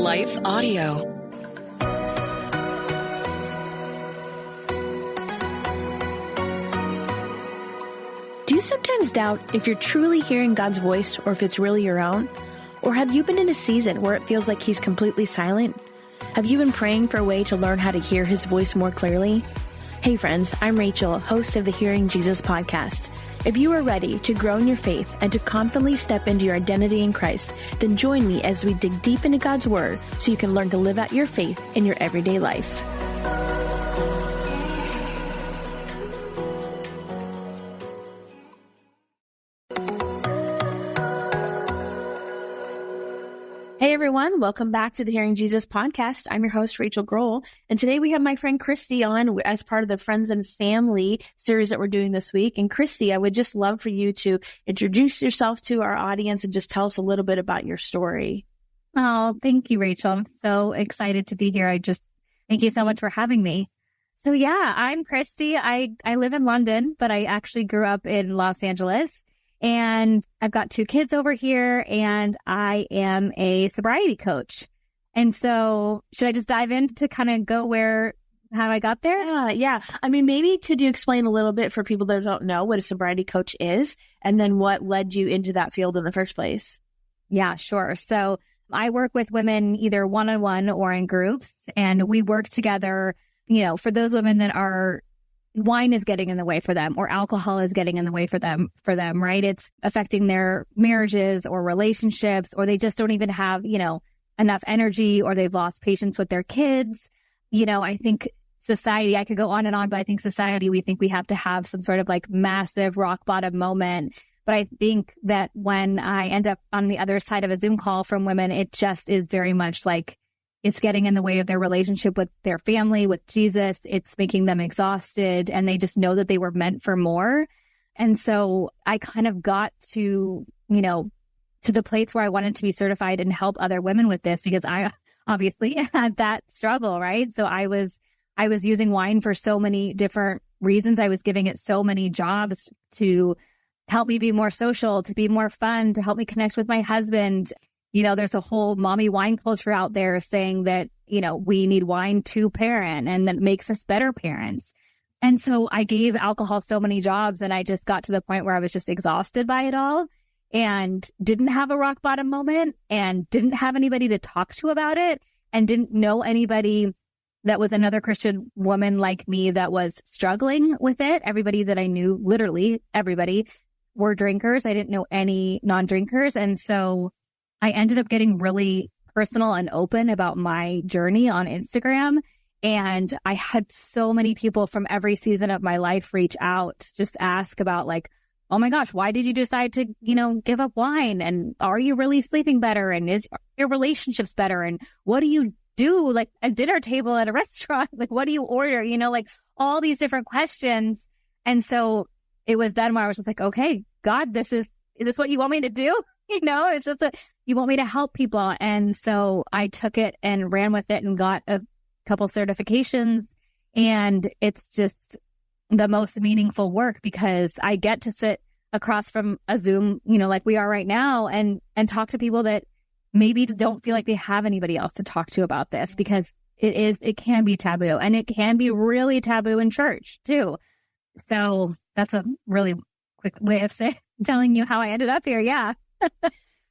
Life Audio. Do you sometimes doubt if you're truly hearing God's voice or if it's really your own? Or have you been in a season where it feels like He's completely silent? Have you been praying for a way to learn how to hear His voice more clearly? Hey friends, I'm Rachel, host of the Hearing Jesus podcast. If you are ready to grow in your faith and to confidently step into your identity in Christ, then join me as we dig deep into God's Word so you can learn to live out your faith in your everyday life. Hey everyone, welcome back to the Hearing Jesus podcast. I'm your host, Rachel Grohl, and today we have my friend Christy on as part of the Friends and Family series that we're doing this week. And Christy, I would just love for you to introduce yourself to our audience and just tell us a little bit about your story. Oh, thank you, Rachel. I'm so excited to be here. Thank you so much for having me. So yeah, I'm Christy. I live in London, but I actually grew up in Los Angeles. And I've got 2 kids over here, and I am a sobriety coach. And so should I just dive in to kind of how I got there? Yeah. I mean, maybe could you explain a little bit for people that don't know what a sobriety coach is, and then what led you into that field in the first place? Yeah, sure. So I work with women either one-on-one or in groups, and we work together, for those women that are wine is getting in the way for them, or alcohol is getting in the way for them, right? It's affecting their marriages or relationships, or they just don't even have, enough energy, or they've lost patience with their kids. I think society, I could go on and on, but I think society, we think we have to have some sort of like massive rock bottom moment. But I think that when I end up on the other side of a Zoom call from women, it just is very much like it's getting in the way of their relationship with their family, with Jesus. It's making them exhausted, and they just know that they were meant for more. And so I kind of got to the place where I wanted to be certified and help other women with this, because I obviously had that struggle, right? So I was using wine for so many different reasons. I was giving it so many jobs to help me be more social, to be more fun, to help me connect with my husband. There's a whole mommy wine culture out there saying that, we need wine to parent, and that makes us better parents. And so I gave alcohol so many jobs, and I just got to the point where I was just exhausted by it all and didn't have a rock bottom moment, and didn't have anybody to talk to about it, and didn't know anybody that was another Christian woman like me that was struggling with it. Everybody that I knew, literally everybody, were drinkers. I didn't know any non-drinkers. And so I ended up getting really personal and open about my journey on Instagram. And I had so many people from every season of my life reach out, just ask about like, oh my gosh, why did you decide to, give up wine? And are you really sleeping better? And is your relationships better? And what do you do like a dinner table at a restaurant? Like, what do you order? Like all these different questions. And so it was then where I was just like, okay, God, is this what you want me to do? It's just you want me to help people. And so I took it and ran with it and got a couple certifications. And it's just the most meaningful work, because I get to sit across from a Zoom, like we are right now, and talk to people that maybe don't feel like they have anybody else to talk to about this, because it can be taboo, and it can be really taboo in church too. So that's a really quick way of telling you how I ended up here. Yeah.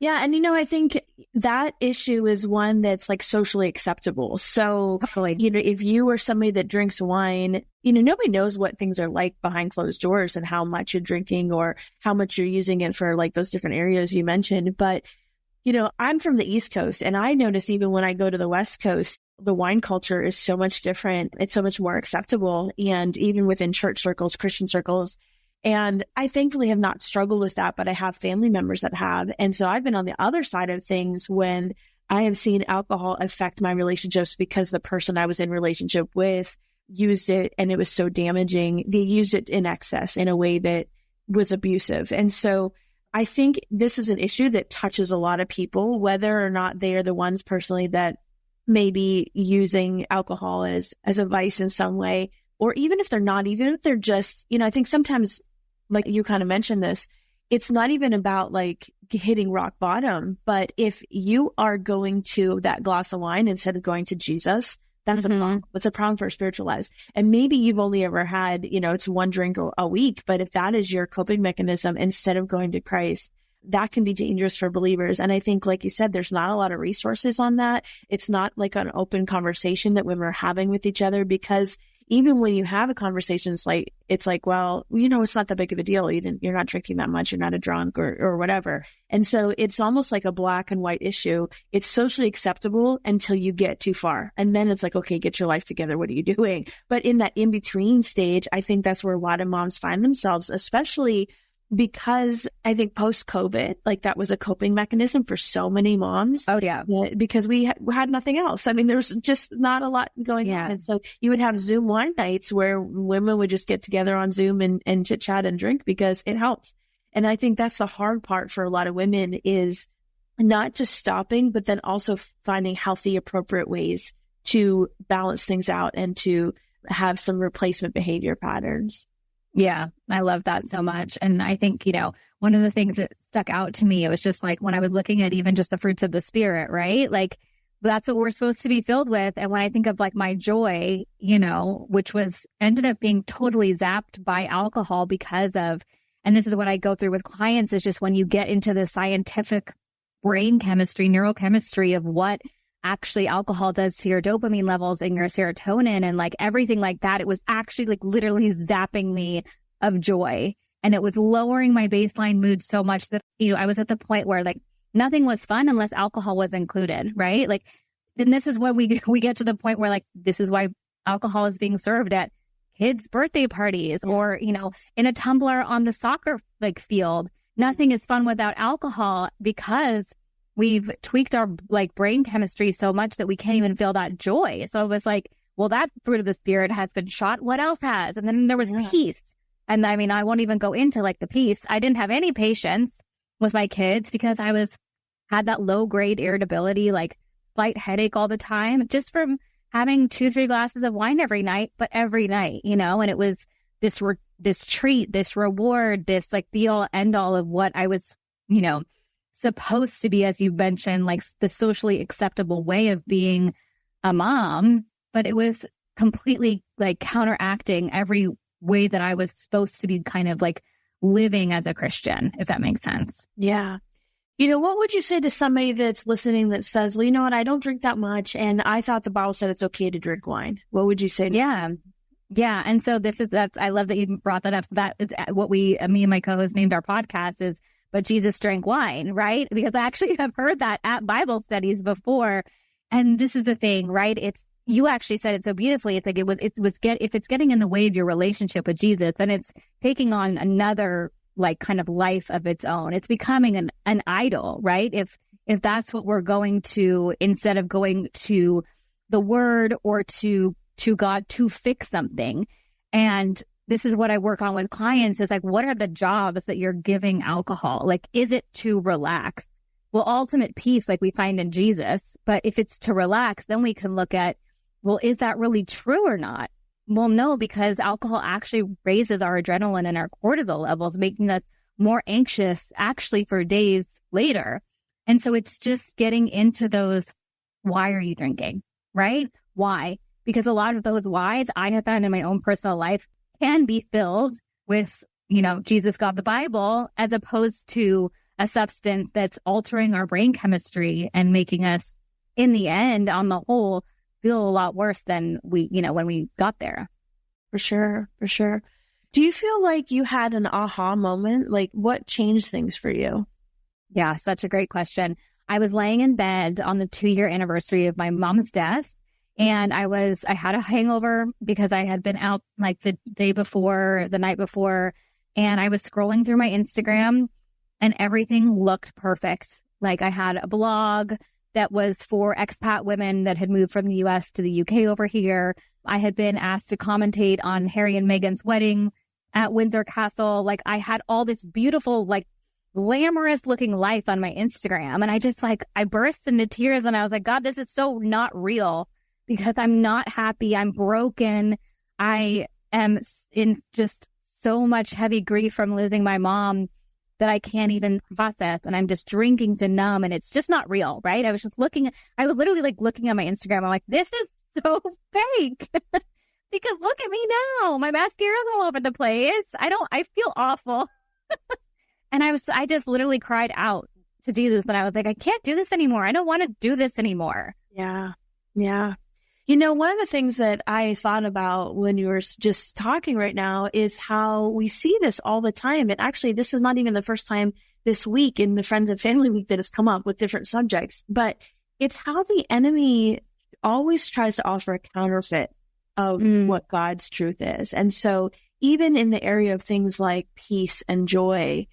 Yeah. And, I think that issue is one that's like socially acceptable. So, totally. If you are somebody that drinks wine, nobody knows what things are like behind closed doors and how much you're drinking or how much you're using it for like those different areas you mentioned. But, I'm from the East Coast, and I notice even when I go to the West Coast, the wine culture is so much different. It's so much more acceptable. And even within church circles, Christian circles. And I thankfully have not struggled with that, but I have family members that have. And so I've been on the other side of things when I have seen alcohol affect my relationships because the person I was in relationship with used it and it was so damaging. They used it in excess in a way that was abusive. And so I think this is an issue that touches a lot of people, whether or not they are the ones personally that may be using alcohol as a vice in some way, or even if they're not, even if they're just, I think sometimes, like you kind of mentioned this, it's not even about like hitting rock bottom, but if you are going to that glass of wine instead of going to Jesus, that's a problem. It's a problem for spiritual lives. And maybe you've only ever had, it's one drink a week, but if that is your coping mechanism instead of going to Christ, that can be dangerous for believers. And I think, like you said, there's not a lot of resources on that. It's not like an open conversation that women are having with each other, because even when you have a conversation, it's like, well, it's not that big of a deal. You're not drinking that much. You're not a drunk or whatever. And so it's almost like a black and white issue. It's socially acceptable until you get too far. And then it's like, okay, get your life together. What are you doing? But in that in-between stage, I think that's where a lot of moms find themselves, especially because I think post-COVID, like that was a coping mechanism for so many moms. Oh, yeah. Because we had nothing else. I mean, there's just not a lot going on. And so you would have Zoom wine nights where women would just get together on Zoom and chit chat and drink because it helps. And I think that's the hard part for a lot of women, is not just stopping, but then also finding healthy, appropriate ways to balance things out and to have some replacement behavior patterns. Yeah, I love that so much. And I think, one of the things that stuck out to me, it was just like when I was looking at even just the fruits of the Spirit, right? Like that's what we're supposed to be filled with. And when I think of like my joy, which ended up being totally zapped by alcohol because of, and this is what I go through with clients, is just when you get into the scientific brain chemistry, neurochemistry of what actually alcohol does to your dopamine levels and your serotonin and like everything like that. It was actually like literally zapping me of joy. And it was lowering my baseline mood so much that, I was at the point where like nothing was fun unless alcohol was included, right? Like, and this is when we get to the point where like, this is why alcohol is being served at kids' birthday parties or, in a tumbler on the soccer like field. Nothing is fun without alcohol because we've tweaked our like brain chemistry so much that we can't even feel that joy. So it was like, well, that fruit of the Spirit has been shot. What else has? And then there was peace. And I mean, I won't even go into like the peace. I didn't have any patience with my kids because I had that low grade irritability, like slight headache all the time, just from having 2-3 glasses of wine every night, but every night, and it was this treat, this reward, this like be all end all of what I was, supposed to be, as you mentioned, like the socially acceptable way of being a mom, but it was completely like counteracting every way that I was supposed to be kind of like living as a Christian, if that makes sense. Yeah. What would you say to somebody that's listening that says, well, you know what, I don't drink that much, and I thought the Bible said it's okay to drink wine? What would you say to them? Yeah. And so I love that you brought that up. That is what me and my co-host named our podcast is, but Jesus drank wine, right? Because I actually have heard that at Bible studies before. And this is the thing, right? You actually said it so beautifully. It's like if it's getting in the way of your relationship with Jesus, then it's taking on another like kind of life of its own. It's becoming an idol, right? If that's what we're going to, instead of going to the Word or to God to fix something. And this is what I work on with clients is like, what are the jobs that you're giving alcohol? Like, is it to relax? Well, ultimate peace, like we find in Jesus. But if it's to relax, then we can look at, well, is that really true or not? Well, no, because alcohol actually raises our adrenaline and our cortisol levels, making us more anxious actually for days later. And so it's just getting into those, why are you drinking, right? Why? Because a lot of those whys I have found in my own personal life can be filled with, Jesus, God, the Bible, as opposed to a substance that's altering our brain chemistry and making us, in the end, on the whole, feel a lot worse than when we got there. For sure. For sure. Do you feel like you had an aha moment? Like, what changed things for you? Yeah, such a great question. I was laying in bed on the 2-year anniversary of my mom's death. And I had a hangover because I had been out like the night before, and I was scrolling through my Instagram and everything looked perfect. Like I had a blog that was for expat women that had moved from the US to the UK over here. I had been asked to commentate on Harry and Meghan's wedding at Windsor Castle. Like I had all this beautiful, like glamorous looking life on my Instagram. And I burst into tears and I was like, God, this is so not real. Because I'm not happy. I'm broken. I am in just so much heavy grief from losing my mom that I can't even process, and I'm just drinking to numb, and it's just not real, right? I was literally like looking at my Instagram. I'm like, this is so fake. Because look at me now. My mascara's all over the place. I feel awful. And I just literally cried out to do this. And I was like, I can't do this anymore. I don't want to do this anymore. Yeah. Yeah. One of the things that I thought about when you were just talking right now is how we see this all the time. And actually, this is not even the first time this week in the Friends and Family Week that has come up with different subjects, but it's how the enemy always tries to offer a counterfeit of what God's truth is. And so even in the area of things like peace and joy,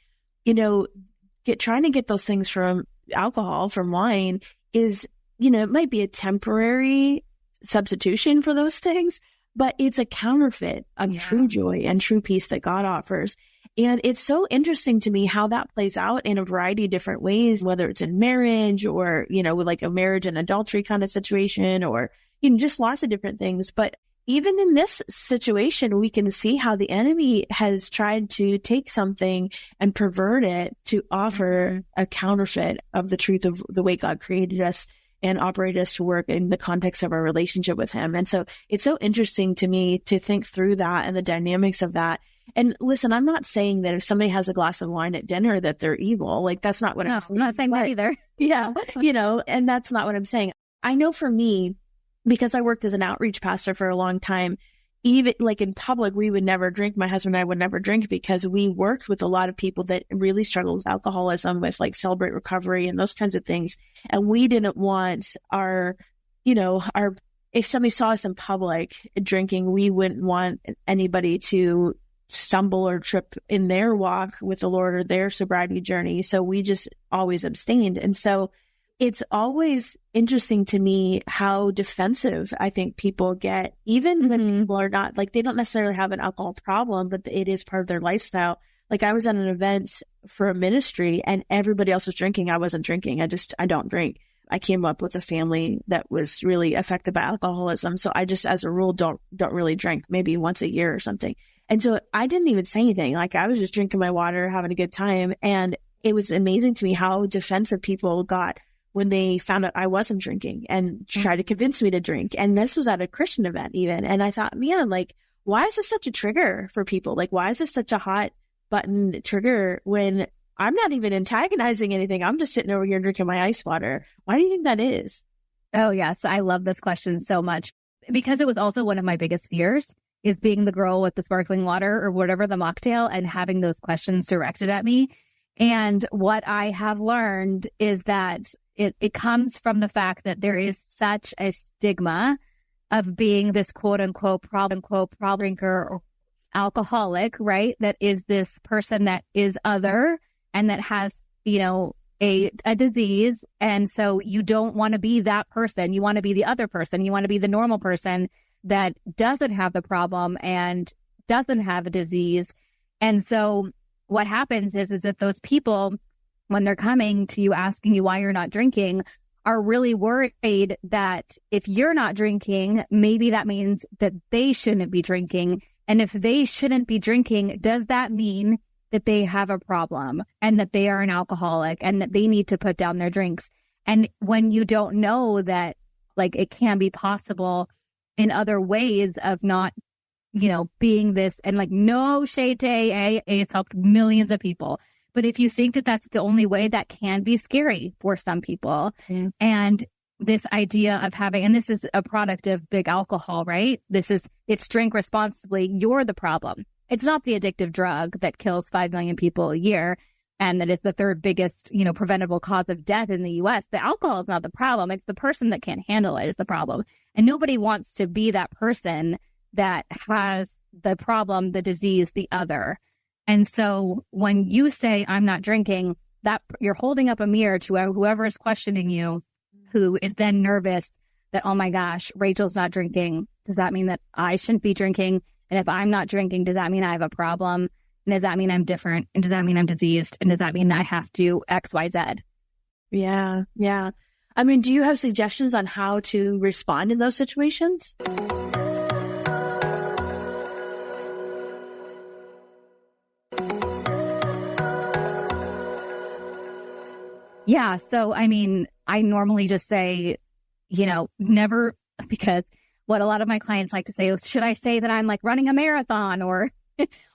trying to get those things from alcohol, from wine is, it might be a temporary substitution for those things, but it's a counterfeit of true joy and true peace that God offers. And it's so interesting to me how that plays out in a variety of different ways, whether it's in marriage or, with like a marriage and adultery kind of situation, or, just lots of different things. But even in this situation, we can see how the enemy has tried to take something and pervert it to offer a counterfeit of the truth of the way God created us and operated us to work in the context of our relationship with him. And so it's so interesting to me to think through that and the dynamics of that. And listen, I'm not saying that if somebody has a glass of wine at dinner that they're evil. Like, that's not what I'm saying. I'm not saying that either. Yeah. And that's not what I'm saying. I know for me, because I worked as an outreach pastor for a long time, even like in public, we would never drink. My husband and I would never drink because we worked with a lot of people that really struggled with alcoholism, with like Celebrate Recovery and those kinds of things. And we didn't want if somebody saw us in public drinking, we wouldn't want anybody to stumble or trip in their walk with the Lord or their sobriety journey. So we just always abstained. And so it's always interesting to me how defensive I think people get, even when people are not, like, they don't necessarily have an alcohol problem, but it is part of their lifestyle. Like, I was at an event for a ministry and everybody else was drinking. I wasn't drinking. I don't drink. I came up with a family that was really affected by alcoholism. So I just, as a rule, don't really drink, maybe once a year or something. And so I didn't even say anything. Like, I was just drinking my water, having a good time. And it was amazing to me how defensive people got when they found out I wasn't drinking and tried to convince me to drink. And this was at a Christian event even. And I thought, man, like, why is this such a trigger for people? Like, why is this such a hot button trigger when I'm not even antagonizing anything? I'm just sitting over here drinking my ice water. Why do you think that is? Oh, yes. I love this question so much because it was also one of my biggest fears, is being the girl with the sparkling water or whatever, the mocktail, and having those questions directed at me. And what I have learned is that it comes from the fact that there is such a stigma of being this quote unquote problem drinker or alcoholic, right? That is this person that is other and that has, a disease. And so you don't want to be that person. You want to be the other person. You want to be the normal person that doesn't have the problem and doesn't have a disease. And so what happens is that those people, when they're coming to you asking you why you're not drinking, are really worried that if you're not drinking, maybe that means that they shouldn't be drinking. And if they shouldn't be drinking, does that mean that they have a problem and that they are an alcoholic and that they need to put down their drinks? And when you don't know that, like, it can be possible in other ways of not, being this, and like, no shade to AA, it's helped millions of people. But if you think that that's the only way, that can be scary for some people. And this idea of having, and this is a product of big alcohol, right? It's drink responsibly. You're the problem. It's not the addictive drug that kills 5 million people a year and that is the third biggest, preventable cause of death in the U.S. The alcohol is not the problem. It's the person that can't handle it is the problem. And nobody wants to be that person that has the problem, the disease, the other. And so when you say, I'm not drinking, that you're holding up a mirror to whoever is questioning you, who is then nervous that, oh my gosh, Rachel's not drinking. Does that mean that I shouldn't be drinking? And if I'm not drinking, does that mean I have a problem? And does that mean I'm different? And does that mean I'm diseased? And does that mean I have to X, Y, Z? Yeah. Yeah. I mean, do you have suggestions on how to respond in those situations? Yeah. So, I mean, I normally just say, never, because what a lot of my clients like to say is, should I say that I'm like running a marathon or,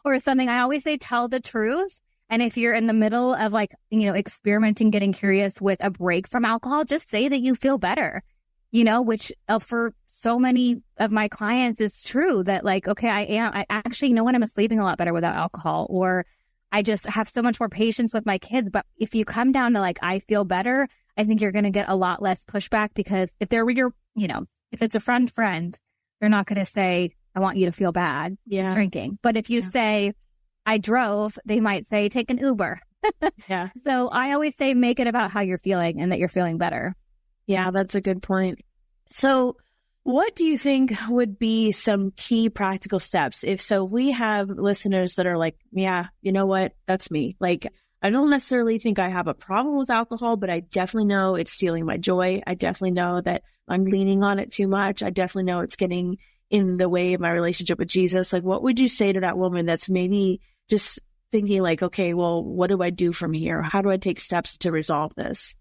or something? I always say, tell the truth. And if you're in the middle of like, experimenting, getting curious with a break from alcohol, just say that you feel better, which for so many of my clients is true that like, okay, I actually, I'm sleeping a lot better without alcohol, or I just have so much more patience with my kids. But if you come down to like, I feel better, I think you're going to get a lot less pushback, because if they're if it's a friend, they're not going to say, I want you to feel bad drinking. But if you say, I drove, they might say, take an Uber. Yeah. So I always say, make it about how you're feeling and that you're feeling better. Yeah, that's a good point. So what do you think would be some key practical steps? If so, we have listeners that are like, yeah, you know what? That's me. Like, I don't necessarily think I have a problem with alcohol, but I definitely know it's stealing my joy. I definitely know that I'm leaning on it too much. I definitely know it's getting in the way of my relationship with Jesus. Like, what would you say to that woman that's maybe just thinking like, okay, well, what do I do from here? How do I take steps to resolve this?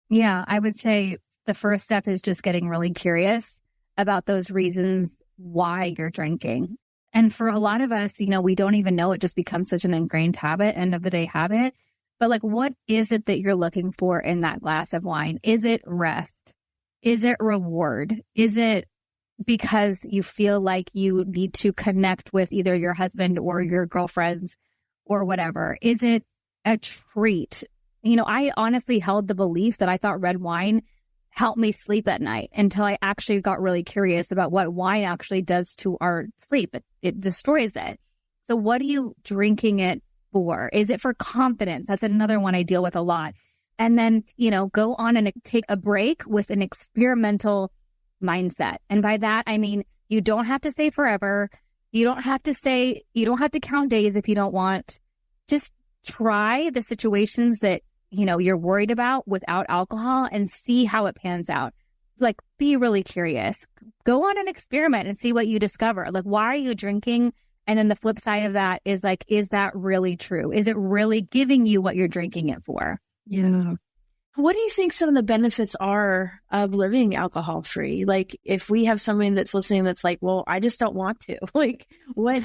Yeah, I would say the first step is just getting really curious about those reasons why you're drinking. And for a lot of us, we don't even know, it just becomes such an ingrained habit, end of the day habit. But like, what is it that you're looking for in that glass of wine? Is it rest? Is it reward? Is it because you feel like you need to connect with either your husband or your girlfriends or whatever? Is it a treat? I honestly held the belief that I thought red wine helped me sleep at night until I actually got really curious about what wine actually does to our sleep. It destroys it. So what are you drinking it for? Is it for confidence? That's another one I deal with a lot. And then, go on and take a break with an experimental mindset. And by that, I mean, you don't have to say forever. You don't have to count days if you don't want. Just try the situations that, you're worried about without alcohol and see how it pans out. Like, be really curious. Go on an experiment and see what you discover. Like, why are you drinking? And then the flip side of that is like, is that really true? Is it really giving you what you're drinking it for? Yeah. What do you think some of the benefits are of living alcohol free? Like, if we have someone that's listening that's like, well, I just don't want to, like, what,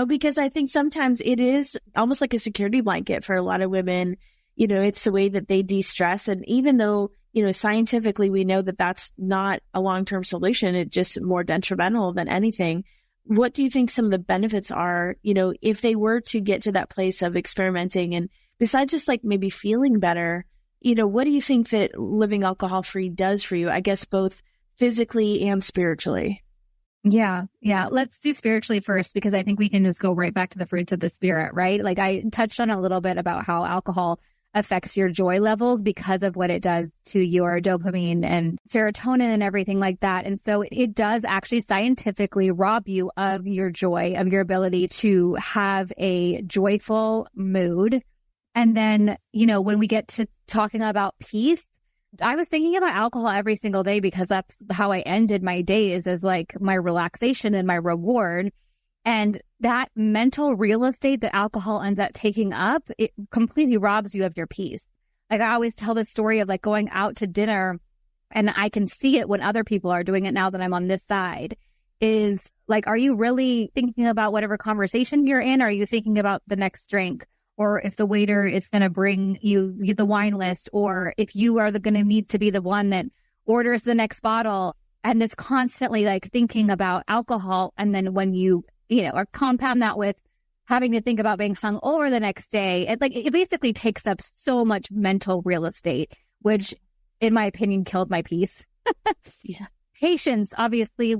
because I think sometimes it is almost like a security blanket for a lot of women. It's the way that they de-stress. And even though, scientifically we know that that's not a long-term solution, it's just more detrimental than anything. What do you think some of the benefits are, if they were to get to that place of experimenting, and besides just like maybe feeling better, what do you think that living alcohol-free does for you? I guess both physically and spiritually. Yeah. Let's do spiritually first, because I think we can just go right back to the fruits of the spirit, right? Like, I touched on a little bit about how alcohol affects your joy levels because of what it does to your dopamine and serotonin and everything like that. And so it does actually scientifically rob you of your joy, of your ability to have a joyful mood. And then, when we get to talking about peace, I was thinking about alcohol every single day because that's how I ended my days, as like my relaxation and my reward. And that mental real estate that alcohol ends up taking up, it completely robs you of your peace. Like, I always tell this story of like going out to dinner, and I can see it when other people are doing it now that I'm on this side, is like, are you really thinking about whatever conversation you're in? Or are you thinking about the next drink? Or if the waiter is going to bring you the wine list, or if you are going to need to be the one that orders the next bottle. And it's constantly like thinking about alcohol. And then when you or compound that with having to think about being hungover the next day, it basically takes up so much mental real estate, which in my opinion killed my peace. Yeah. Patience, obviously,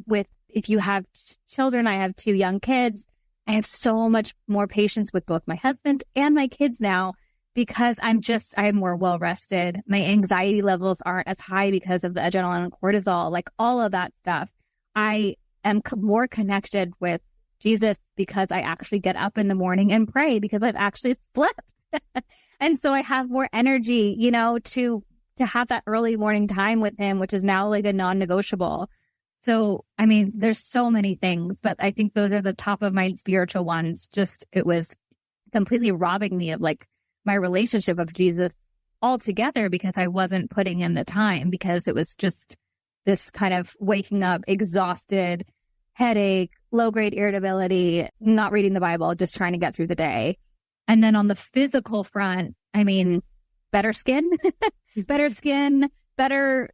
if you have children, I have 2 young kids. I have so much more patience with both my husband and my kids now, because I'm more well rested. My anxiety levels aren't as high because of the adrenaline and cortisol, like all of that stuff. I am more connected with Jesus because I actually get up in the morning and pray because I've actually slept. And so I have more energy, to have that early morning time with him, which is now like a non-negotiable. So, I mean, there's so many things, but I think those are the top of my spiritual ones. Just, it was completely robbing me of like my relationship of Jesus altogether because I wasn't putting in the time, because it was just this kind of waking up exhausted, headache, low-grade irritability, not reading the Bible, just trying to get through the day. And then on the physical front, I mean, better skin, better,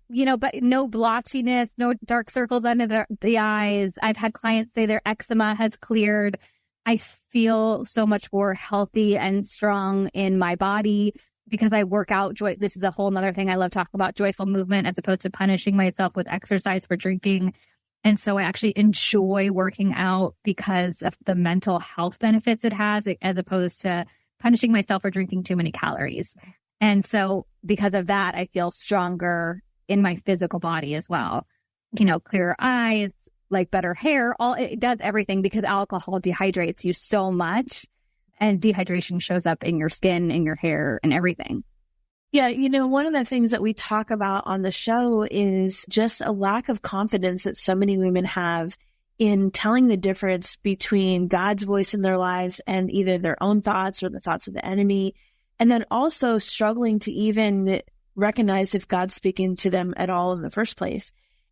but no blotchiness, no dark circles under the eyes. I've had clients say their eczema has cleared. I feel so much more healthy and strong in my body because I work out. This is a whole nother thing I love talking about, joyful movement, as opposed to punishing myself with exercise for drinking. And so I actually enjoy working out because of the mental health benefits it has, as opposed to punishing myself for drinking too many calories. And so because of that, I feel stronger in my physical body as well. Clearer eyes, like better hair, it does everything because alcohol dehydrates you so much, and dehydration shows up in your skin, in your hair, and everything. Yeah, one of the things that we talk about on the show is just a lack of confidence that so many women have in telling the difference between God's voice in their lives and either their own thoughts or the thoughts of the enemy. And then also struggling to even recognize if God's speaking to them at all in the first place.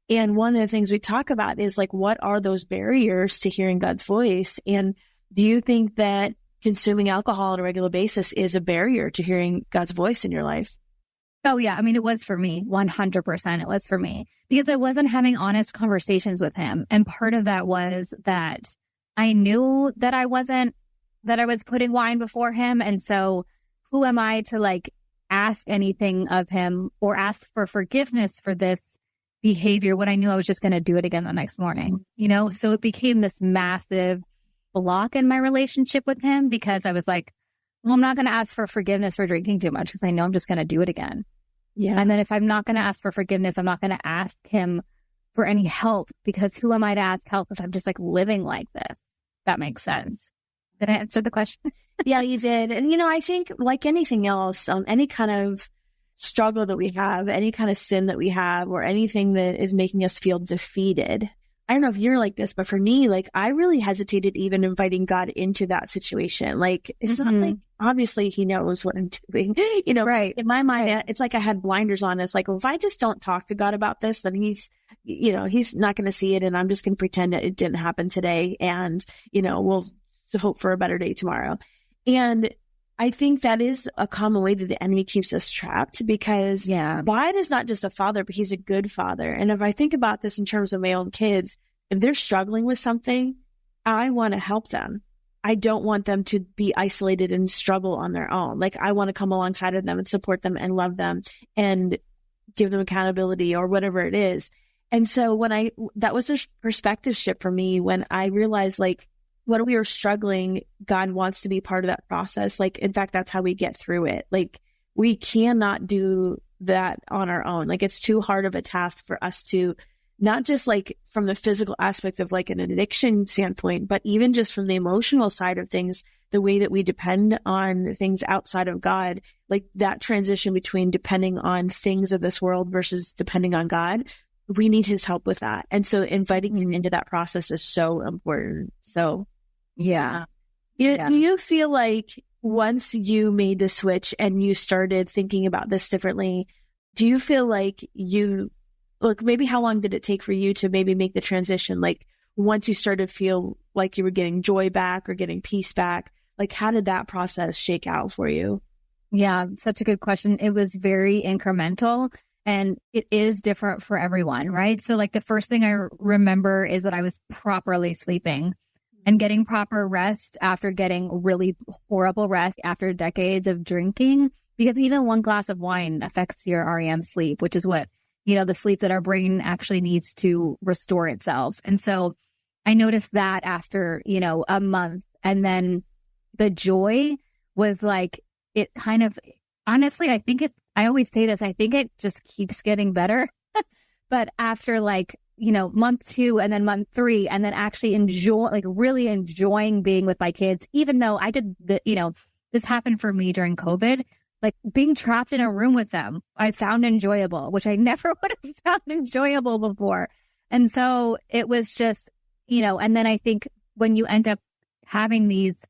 And one of the things we talk about is like, what are those barriers to hearing God's voice? And do you think that consuming alcohol on a regular basis is a barrier to hearing God's voice in your life? Oh, yeah. I mean, it was for me. 100% it was for me because I wasn't having honest conversations with him. And part of that was that I knew that I was putting wine before him. And so who am I to ask anything of him or ask for forgiveness for this behavior when I knew I was just going to do it again the next morning, So it became this massive block in my relationship with him because I was like, well, I'm not going to ask for forgiveness for drinking too much because I know I'm just going to do it again. Yeah. And then if I'm not going to ask for forgiveness, I'm not going to ask him for any help because who am I to ask help if I'm just living like this? That makes sense. Did I answer the question? Yeah, you did. And, I think like anything else, any kind of struggle that we have, any kind of sin that we have, or anything that is making us feel defeated. I don't know if you're like this, but for me, I really hesitated even inviting God into that situation. It's not obviously he knows what I'm doing, right. In my mind, it's like I had blinders on. It's like, well, if I just don't talk to God about this, then he's not going to see it. And I'm just going to pretend that it didn't happen today. And, we'll hope for a better day tomorrow. And I think that is a common way that the enemy keeps us trapped because God is not just a father, but he's a good father. And if I think about this in terms of my own kids, if they're struggling with something, I want to help them. I don't want them to be isolated and struggle on their own. I want to come alongside of them and support them and love them and give them accountability or whatever it is. And so that was a perspective shift for me when I realized when we are struggling, God wants to be part of that process. In fact, that's how we get through it. We cannot do that on our own. It's too hard of a task for us to, not just from the physical aspect of an addiction standpoint, but even just from the emotional side of things, the way that we depend on things outside of God, that transition between depending on things of this world versus depending on God. We need his help with that. And so inviting him into that process is so important. So yeah. Do you feel like once you made the switch and you started thinking about this differently, do you feel like maybe how long did it take for you to maybe make the transition? Once you started to feel like you were getting joy back or getting peace back, how did that process shake out for you? Yeah, such a good question. It was very incremental and it is different for everyone, right? So the first thing I remember is that I was properly sleeping. And getting proper rest after getting really horrible rest after decades of drinking, because even one glass of wine affects your REM sleep, which is what, the sleep that our brain actually needs to restore itself. And so I noticed that after, a month. And then the joy was it kind of, honestly, I always say this, I think it just keeps getting better. But after month 2 and then month 3 and then actually really enjoying being with my kids, even though I did this happened for me during COVID, being trapped in a room with them, I found enjoyable, which I never would have found enjoyable before. And so it was just, and then I think when you end up having these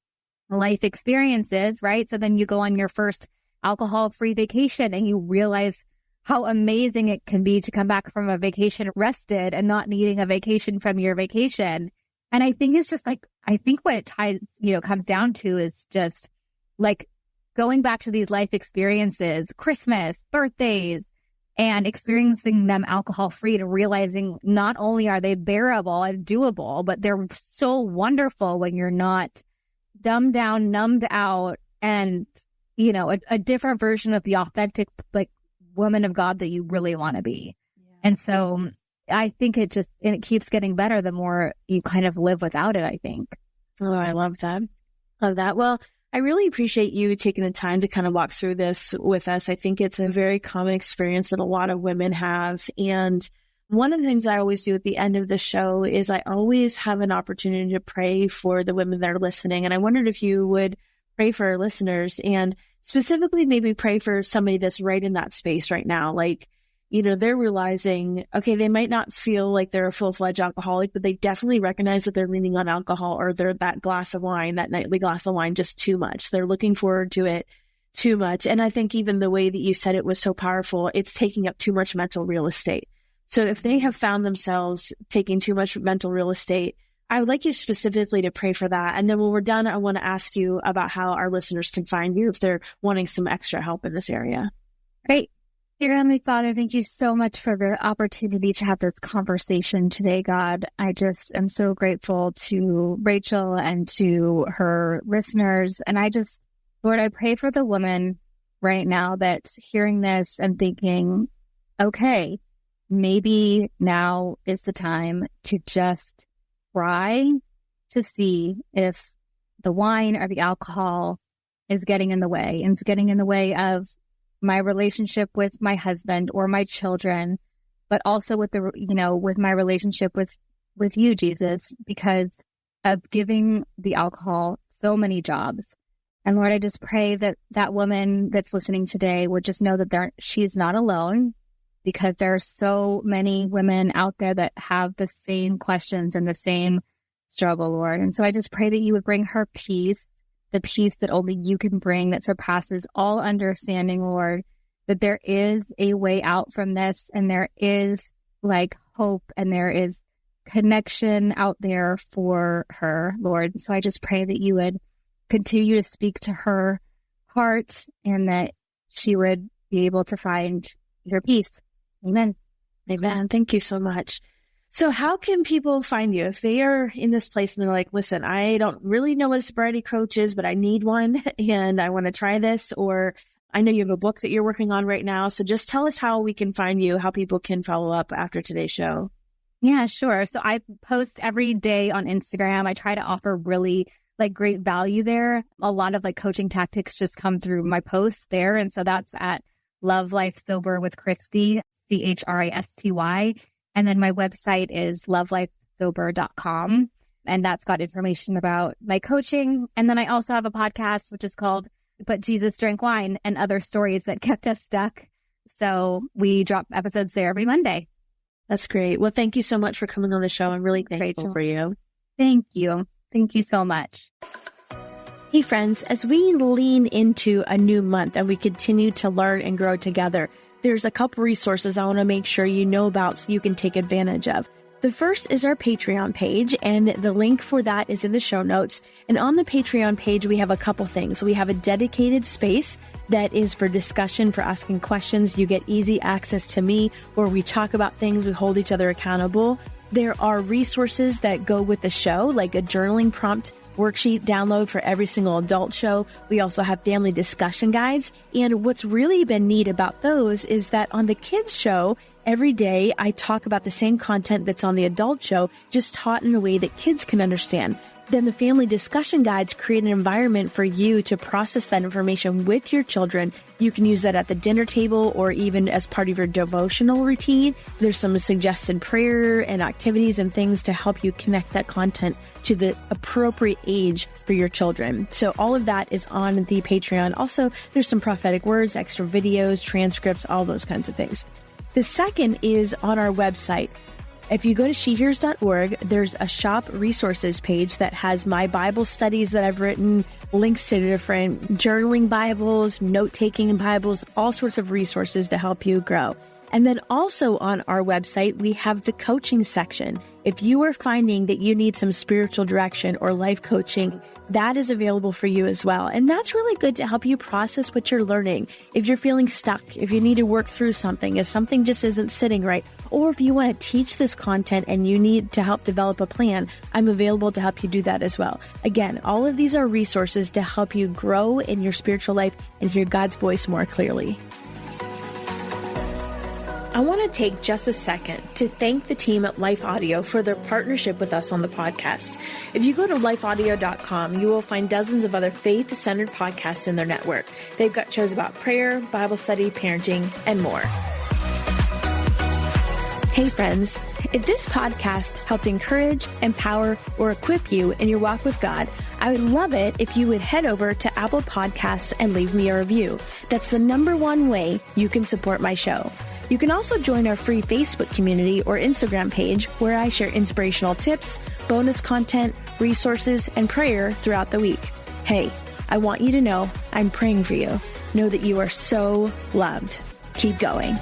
life experiences, right? So then you go on your first alcohol-free vacation and you realize how amazing it can be to come back from a vacation rested and not needing a vacation from your vacation. And I think it's just like, I think what it ties, comes down to is just like going back to these life experiences, Christmas, birthdays, and experiencing them alcohol-free and realizing not only are they bearable and doable, but they're so wonderful when you're not dumbed down, numbed out, and, a different version of the authentic, like, woman of God that you really want to be. Yeah. And so I think it keeps getting better the more you kind of live without it, I think. Oh, I love that. Love that. Well, I really appreciate you taking the time to kind of walk through this with us. I think it's a very common experience that a lot of women have. And one of the things I always do at the end of the show is I always have an opportunity to pray for the women that are listening. And I wondered if you would pray for our listeners and specifically maybe pray for somebody that's right in that space right now. Like, they're realizing, okay, they might not feel like they're a full-fledged alcoholic, but they definitely recognize that they're leaning on alcohol or they're that nightly glass of wine, just too much. They're looking forward to it too much. And I think even the way that you said it was so powerful, it's taking up too much mental real estate. So if they have found themselves taking too much mental real estate, I would like you specifically to pray for that. And then when we're done, I want to ask you about how our listeners can find you if they're wanting some extra help in this area. Great. Dear Heavenly Father, thank you so much for the opportunity to have this conversation today, God. I just am so grateful to Rachel and to her listeners. And Lord, I pray for the woman right now that's hearing this and thinking, okay, maybe now is the time to just try to see if the wine or the alcohol is getting in the way, and it's getting in the way of my relationship with my husband or my children, but also with with my relationship with you, Jesus, because of giving the alcohol so many jobs. And Lord, I just pray that that woman that's listening today would just know that she's not alone, because there are so many women out there that have the same questions and the same struggle, Lord. And so I just pray that you would bring her peace, the peace that only you can bring, that surpasses all understanding, Lord, that there is a way out from this, and there is like hope, and there is connection out there for her, Lord. So I just pray that you would continue to speak to her heart and that she would be able to find your peace. Amen. Amen. Thank you so much. So how can people find you if they are in this place and they're like, listen, I don't really know what a sobriety coach is, but I need one and I want to try this, or I know you have a book that you're working on right now. So just tell us how we can find you, how people can follow up after today's show. Yeah, sure. So I post every day on Instagram. I try to offer really great value there. A lot of coaching tactics just come through my posts there. And so that's at Love Life Sober with Christy, CHRISTY. And then my website is lovelifesober.com. And that's got information about my coaching. And then I also have a podcast, which is called But Jesus Drank Wine and Other Stories That Kept Us Stuck. So we drop episodes there every Monday. That's great. Well, thank you so much for coming on the show. I'm really thankful for you. Thank you. Thank you so much. Hey, friends, as we lean into a new month and we continue to learn and grow together, there's a couple resources I want to make sure you know about so you can take advantage of. The first is our Patreon page, and the link for that is in the show notes. And on the Patreon page, we have a couple things. We have a dedicated space that is for discussion, for asking questions. You get easy access to me where we talk about things, we hold each other accountable. There are resources that go with the show, like a journaling prompt worksheet download for every single adult show. We also have family discussion guides. And what's really been neat about those is that on the kids show, every day I talk about the same content that's on the adult show, just taught in a way that kids can understand. Then the family discussion guides create an environment for you to process that information with your children. You can use that at the dinner table or even as part of your devotional routine. There's some suggested prayer and activities and things to help you connect that content to the appropriate age for your children. So all of that is on the Patreon. Also, there's some prophetic words, extra videos, transcripts, all those kinds of things. The second is on our website. If you go to shehears.org, there's a shop resources page that has my Bible studies that I've written, links to different journaling Bibles, note-taking Bibles, all sorts of resources to help you grow. And then also on our website, we have the coaching section. If you are finding that you need some spiritual direction or life coaching, that is available for you as well. And that's really good to help you process what you're learning. If you're feeling stuck, if you need to work through something, if something just isn't sitting right, or if you want to teach this content and you need to help develop a plan, I'm available to help you do that as well. Again, all of these are resources to help you grow in your spiritual life and hear God's voice more clearly. I want to take just a second to thank the team at Life Audio for their partnership with us on the podcast. If you go to lifeaudio.com, you will find dozens of other faith-centered podcasts in their network. They've got shows about prayer, Bible study, parenting, and more. Hey friends, if this podcast helped encourage, empower, or equip you in your walk with God, I would love it if you would head over to Apple Podcasts and leave me a review. That's the number one way you can support my show. You can also join our free Facebook community or Instagram page where I share inspirational tips, bonus content, resources, and prayer throughout the week. Hey, I want you to know I'm praying for you. Know that you are so loved. Keep going.